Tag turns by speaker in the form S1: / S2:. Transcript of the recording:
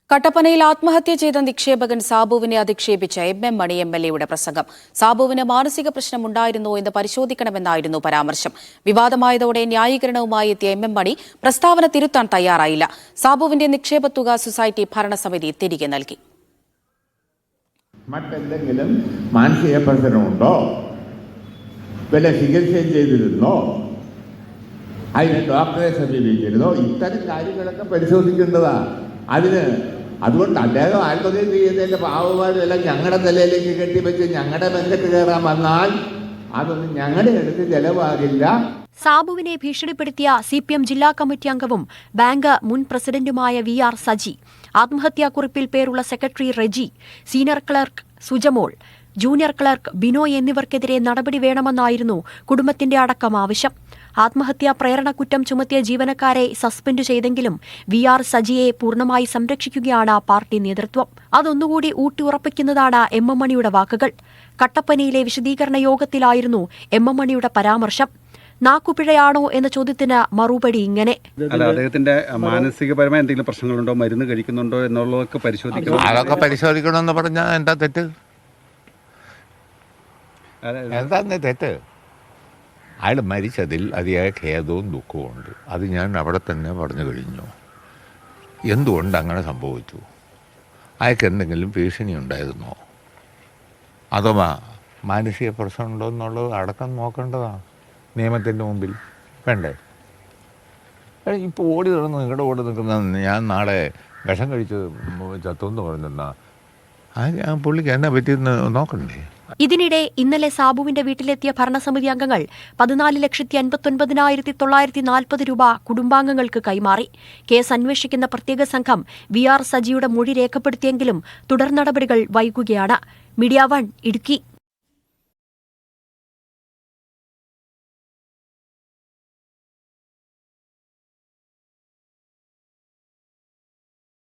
S1: കട്ടപ്പനയിൽ ആത്മഹത്യ ചെയ്ത നിക്ഷേപകൻ സാബുവിനെ അധിക്ഷേപിച്ച എം മണി എംഎൽഎയുടെ പ്രസംഗം. സാബുവിന് മാനസിക പ്രശ്നമുണ്ടായിരുന്നോ എന്ന് പരിശോധിക്കണമെന്നായിരുന്നു പരാമർശം. വിവാദമായതോടെ ന്യായീകരണവുമായി എത്തിയ എം മണി പ്രസ്താവന തിരുത്താൻ തയ്യാറായില്ല. സാബുവിന്റെ നിക്ഷേപത്തുക സൊസൈറ്റി ഭരണസമിതി തിരികെ നൽകി.
S2: മറ്റെന്തെങ്കിലും മാനസിക പ്രശ്നമുണ്ടോ, വല്ല ചികിത്സയും ചെയ്തിരുന്നോ, അതിന് ഡോക്ടറെ സമീപിച്ചിരുന്നോ, ഇത്തരം കാര്യങ്ങളൊക്കെ പരിശോധിക്കേണ്ടതാണ്. അതുകൊണ്ട് അദ്ദേഹം ആത്മഹത്യ ചെയ്തതിൻ്റെ പാവമാരെല്ലാം ഞങ്ങളുടെ തലയിലേക്ക് കെട്ടിവെച്ച് ഞങ്ങളുടെ ബന്ധത്ത് കയറാൻ വന്നാൽ അതൊന്നും ഞങ്ങളുടെ അടുത്ത് ചെലവാകില്ല.
S3: സാബുവിനെ ഭീഷണിപ്പെടുത്തിയ CPM ജില്ലാ കമ്മിറ്റി അംഗവും ബാങ്ക് മുൻ പ്രസിഡന്റുമായ VR സജി, ആത്മഹത്യാക്കുറിപ്പിൽ പേരുള്ള secretary Reji, senior clerk Sujamol, junior clerk Binoy എന്നിവർക്കെതിരെ നടപടി വേണമെന്നായിരുന്നു കുടുംബത്തിന്റെ അടക്കം ആവശ്യം. ആത്മഹത്യാ പ്രേരണ കുറ്റം ചുമത്തിയ ജീവനക്കാരെ സസ്പെൻഡ് ചെയ്തെങ്കിലും VR സജിയെ പൂർണ്ണമായി സംരക്ഷിക്കുകയാണ് പാർട്ടി നേതൃത്വം. അതൊന്നുകൂടി ഊട്ടിയുറപ്പിക്കുന്നതാണ് എം മണിയുടെ വാക്കുകൾ. കട്ടപ്പനയിലെ വിശദീകരണ യോഗത്തിലായിരുന്നു എം മണിയുടെ പരാമർശം. നാക്കുപിഴയാണോ എന്ന ചോദ്യത്തിന് മറുപടി ഇങ്ങനെ:
S4: അദ്ദേഹത്തിന്റെ മാനസികപരമായ എന്തെങ്കിലും പ്രശ്നങ്ങളുണ്ടോ, മരുന്ന് കഴിക്കുന്നുണ്ടോ എന്നുള്ളതൊക്കെ പരിശോധിക്കണം.
S2: അതൊക്കെ പരിശോധിക്കണമെന്ന് പറഞ്ഞാൽ എന്താ തെറ്റ്? എന്താ തെറ്റ്? അയാൾ മരിച്ചതിൽ അതിയായ ഖേദവും ദുഃഖവും ഉണ്ട്. അത് ഞാൻ അവിടെ തന്നെ പറഞ്ഞു കഴിഞ്ഞു. എന്തുകൊണ്ട് അങ്ങനെ സംഭവിച്ചു? അയാൾക്ക് എന്തെങ്കിലും ഭീഷണി ഉണ്ടായിരുന്നോ, അഥവാ മാനസിക പ്രശ്നമുണ്ടോ എന്നുള്ളത് അടക്കം നോക്കേണ്ടതാണ് നിയമത്തിൻ്റെ മുമ്പിൽ, വേണ്ടേ? ഇപ്പോൾ ഓടി നടന്ന് നിങ്ങളുടെ ഓടി നിൽക്കുന്ന ഞാൻ നാളെ വിഷം കഴിച്ച് ചത്തുവെന്ന് പറഞ്ഞെന്നാ പുള്ളിക്ക് എന്നെ പറ്റിയെന്ന് നോക്കണ്ടേ?
S3: ഇതിനിടെ ഇന്നലെ സാബുവിന്റെ വീട്ടിലെത്തിയ ഭരണസമിതി അംഗങ്ങൾ 14,59,940 രൂപ കുടുംബാംഗങ്ങൾക്ക് കൈമാറി. കേസ് അന്വേഷിക്കുന്ന പ്രത്യേക സംഘം VR സജിയുടെ മൊഴി രേഖപ്പെടുത്തിയെങ്കിലും തുടർ നടപടികൾ വൈകുകയാണ്. മീഡിയ 1 ഇടുക്കി.